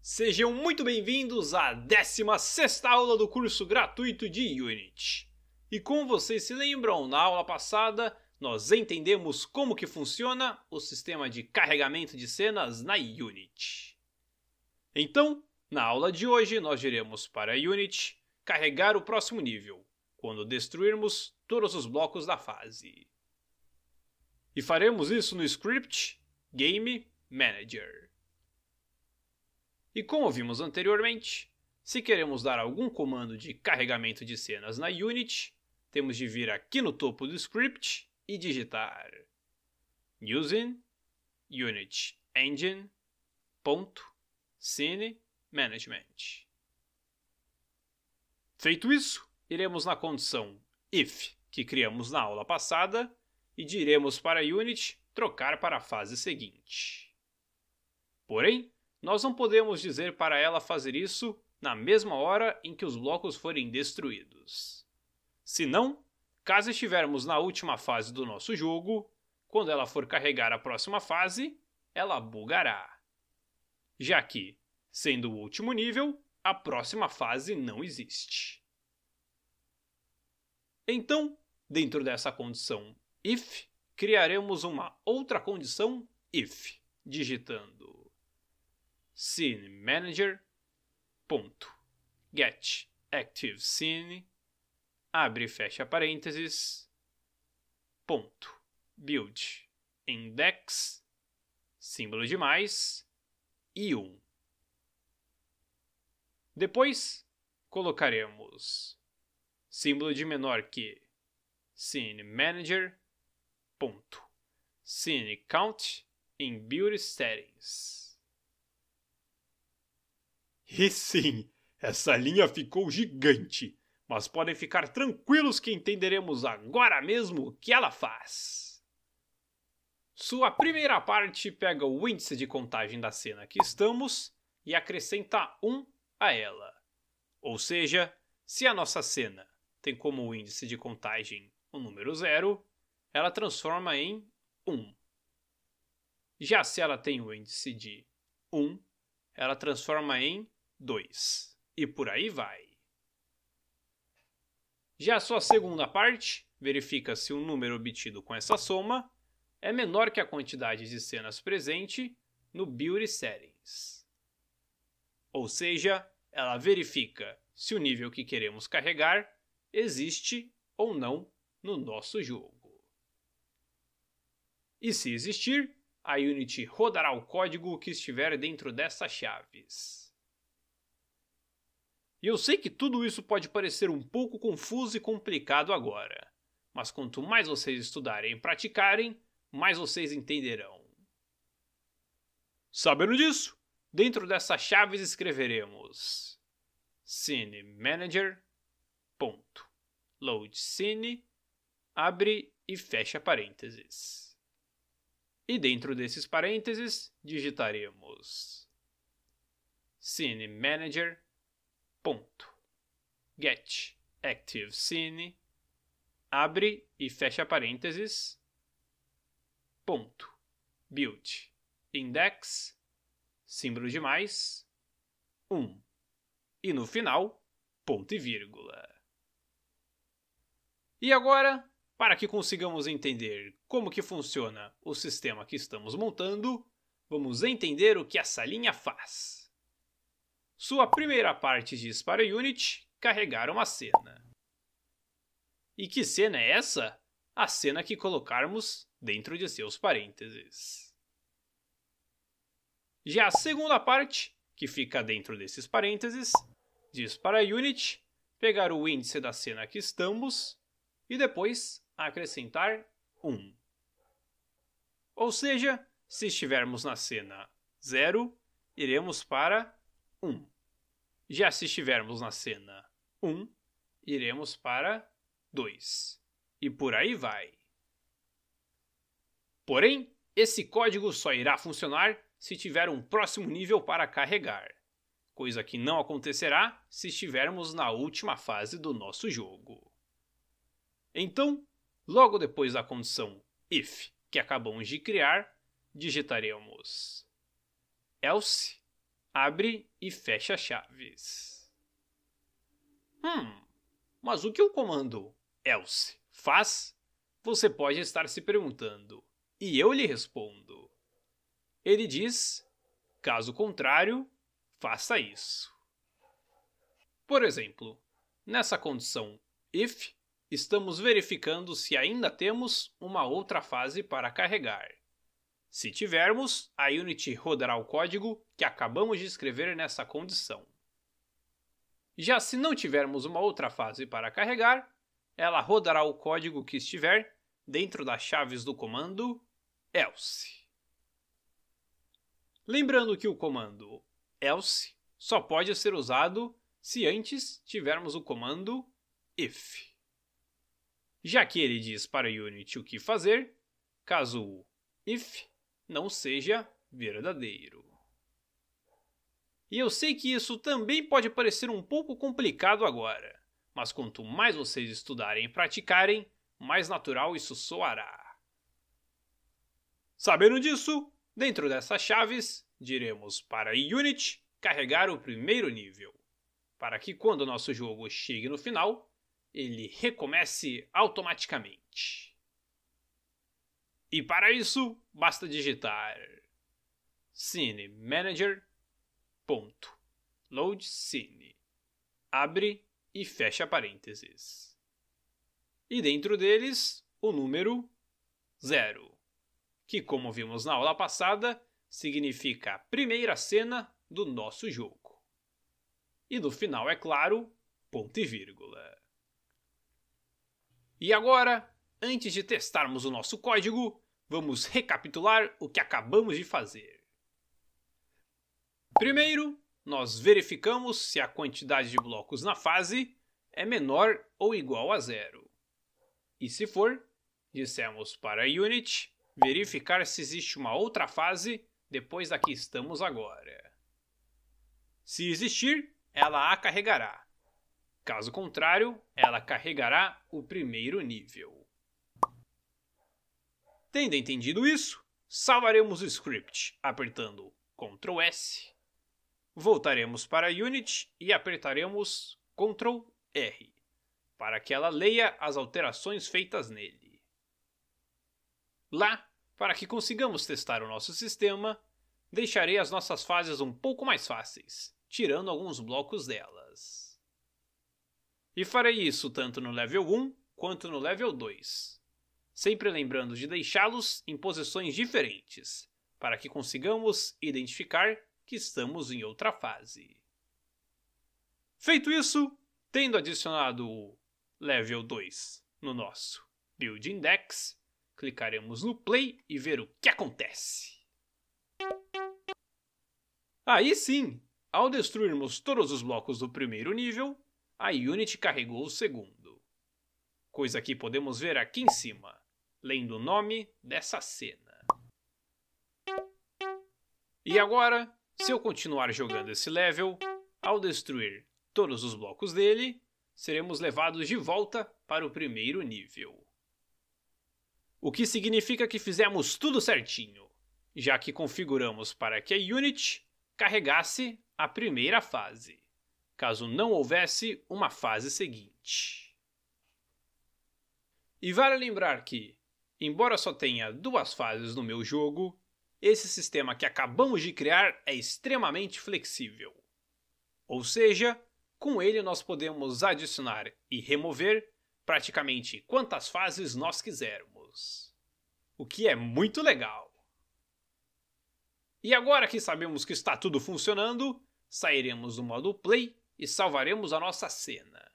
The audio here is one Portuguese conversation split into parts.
Sejam muito bem-vindos à 16ª aula do curso gratuito de Unity. E como vocês se lembram, na aula passada nós entendemos como que funciona o sistema de carregamento de cenas na Unity. Então, na aula de hoje nós iremos para a Unity carregar o próximo nível, quando destruirmos todos os blocos da fase. E faremos isso no script Game Manager. E como vimos anteriormente, se queremos dar algum comando de carregamento de cenas na Unity, temos de vir aqui no topo do script e digitar using Unity Engine .scene management. Feito isso, iremos na condição if que criamos na aula passada e diremos para a Unity trocar para a fase seguinte. Porém, nós não podemos dizer para ela fazer isso na mesma hora em que os blocos forem destruídos. Senão, caso estivermos na última fase do nosso jogo, quando ela for carregar a próxima fase, ela bugará. Já que, sendo o último nível, a próxima fase não existe. Então, dentro dessa condição if, criaremos uma outra condição if, digitando Scene Manager .get active scene, abre e fecha parênteses, .build index, símbolo de mais, e 1. Depois, colocaremos símbolo de menor que Scene Manager .scene count em build settings. E sim, essa linha ficou gigante, mas podem ficar tranquilos que entenderemos agora mesmo o que ela faz. Sua primeira parte pega o índice de contagem da cena que estamos e acrescenta 1 a ela. Ou seja, se a nossa cena tem como índice de contagem o número 0, ela transforma em 1. Já se ela tem o índice de 1, ela transforma em 2. E por aí vai. Já a sua segunda parte verifica se o número obtido com essa soma é menor que a quantidade de cenas presente no Build Settings. Ou seja, ela verifica se o nível que queremos carregar existe ou não no nosso jogo. E se existir, a Unity rodará o código que estiver dentro dessas chaves. E eu sei que tudo isso pode parecer um pouco confuso e complicado agora, mas quanto mais vocês estudarem e praticarem, mais vocês entenderão. Sabendo disso, dentro dessas chaves escreveremos Scene Manager .load scene, abre e fecha parênteses. E dentro desses parênteses digitaremos Scene Manager .get active scene, abre e fecha parênteses, .build index, símbolo de mais, 1. E no final, ponto e vírgula. E agora, para que consigamos entender como que funciona o sistema que estamos montando, vamos entender o que essa linha faz. Sua primeira parte diz para a Unity carregar uma cena. E que cena é essa? A cena que colocarmos dentro de seus parênteses. Já a segunda parte, que fica dentro desses parênteses, diz para a Unity pegar o índice da cena que estamos e depois acrescentar 1. Ou seja, se estivermos na cena 0, iremos para 1. Já se estivermos na cena 1, iremos para 2. E por aí vai. Porém, esse código só irá funcionar se tiver um próximo nível para carregar, coisa que não acontecerá se estivermos na última fase do nosso jogo. Então, logo depois da condição if que acabamos de criar, digitaremos else abre e fecha chaves. Mas o que o comando else faz? Você pode estar se perguntando, e eu lhe respondo. Ele diz, caso contrário, faça isso. Por exemplo, nessa condição if, estamos verificando se ainda temos uma outra fase para carregar. Se tivermos, a Unity rodará o código que acabamos de escrever nessa condição. Já se não tivermos uma outra fase para carregar, ela rodará o código que estiver dentro das chaves do comando else. Lembrando que o comando else só pode ser usado se antes tivermos o comando if. Já que ele diz para a Unity o que fazer, caso o if não seja verdadeiro. E eu sei que isso também pode parecer um pouco complicado agora, mas quanto mais vocês estudarem e praticarem, mais natural isso soará. Sabendo disso, dentro dessas chaves, diremos para a Unity carregar o primeiro nível, para que quando o nosso jogo chegue no final, ele recomece automaticamente. E para isso, basta digitar Scene Manager.load scene, abre e fecha parênteses. E dentro deles, o número 0, que como vimos na aula passada, significa a primeira cena do nosso jogo. E no final, é claro, ponto e vírgula. E agora, antes de testarmos o nosso código, vamos recapitular o que acabamos de fazer. Primeiro, nós verificamos se a quantidade de blocos na fase é menor ou igual a 0. E se for, dissemos para a Unity verificar se existe uma outra fase depois da que estamos agora. Se existir, ela a carregará. Caso contrário, ela carregará o primeiro nível. Tendo entendido isso, salvaremos o script apertando Ctrl S. Voltaremos para a Unity e apertaremos Ctrl R, para que ela leia as alterações feitas nele. Lá, para que consigamos testar o nosso sistema, deixarei as nossas fases um pouco mais fáceis, tirando alguns blocos delas. E farei isso tanto no level 1 quanto no level 2, sempre lembrando de deixá-los em posições diferentes, para que consigamos identificar que estamos em outra fase. Feito isso, tendo adicionado o level 2 no nosso Build Index, clicaremos no Play e ver o que acontece. Aí sim, ao destruirmos todos os blocos do primeiro nível, a Unity carregou o segundo. Coisa que podemos ver aqui em cima, lendo o nome dessa cena. E agora, se eu continuar jogando esse level, ao destruir todos os blocos dele, seremos levados de volta para o primeiro nível. O que significa que fizemos tudo certinho, já que configuramos para que a Unity carregasse a primeira fase, caso não houvesse uma fase seguinte. E vale lembrar que, embora só tenha 2 fases no meu jogo, esse sistema que acabamos de criar é extremamente flexível. Ou seja, com ele nós podemos adicionar e remover praticamente quantas fases nós quisermos. O que é muito legal. E agora que sabemos que está tudo funcionando, sairemos do modo Play e salvaremos a nossa cena.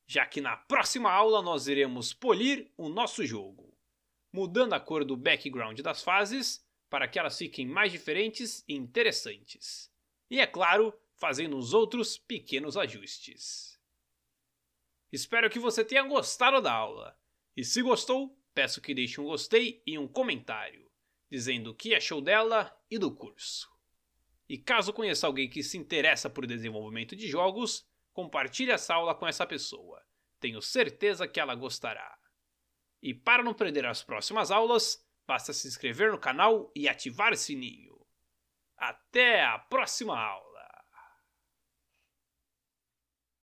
Já que na próxima aula nós iremos polir o nosso jogo, mudando a cor do background das fases para que elas fiquem mais diferentes e interessantes. E é claro, fazendo os outros pequenos ajustes. Espero que você tenha gostado da aula. E se gostou, peço que deixe um gostei e um comentário, dizendo o que achou dela e do curso. E caso conheça alguém que se interessa por desenvolvimento de jogos, compartilhe essa aula com essa pessoa. Tenho certeza que ela gostará. E para não perder as próximas aulas, basta se inscrever no canal e ativar o sininho. Até a próxima aula!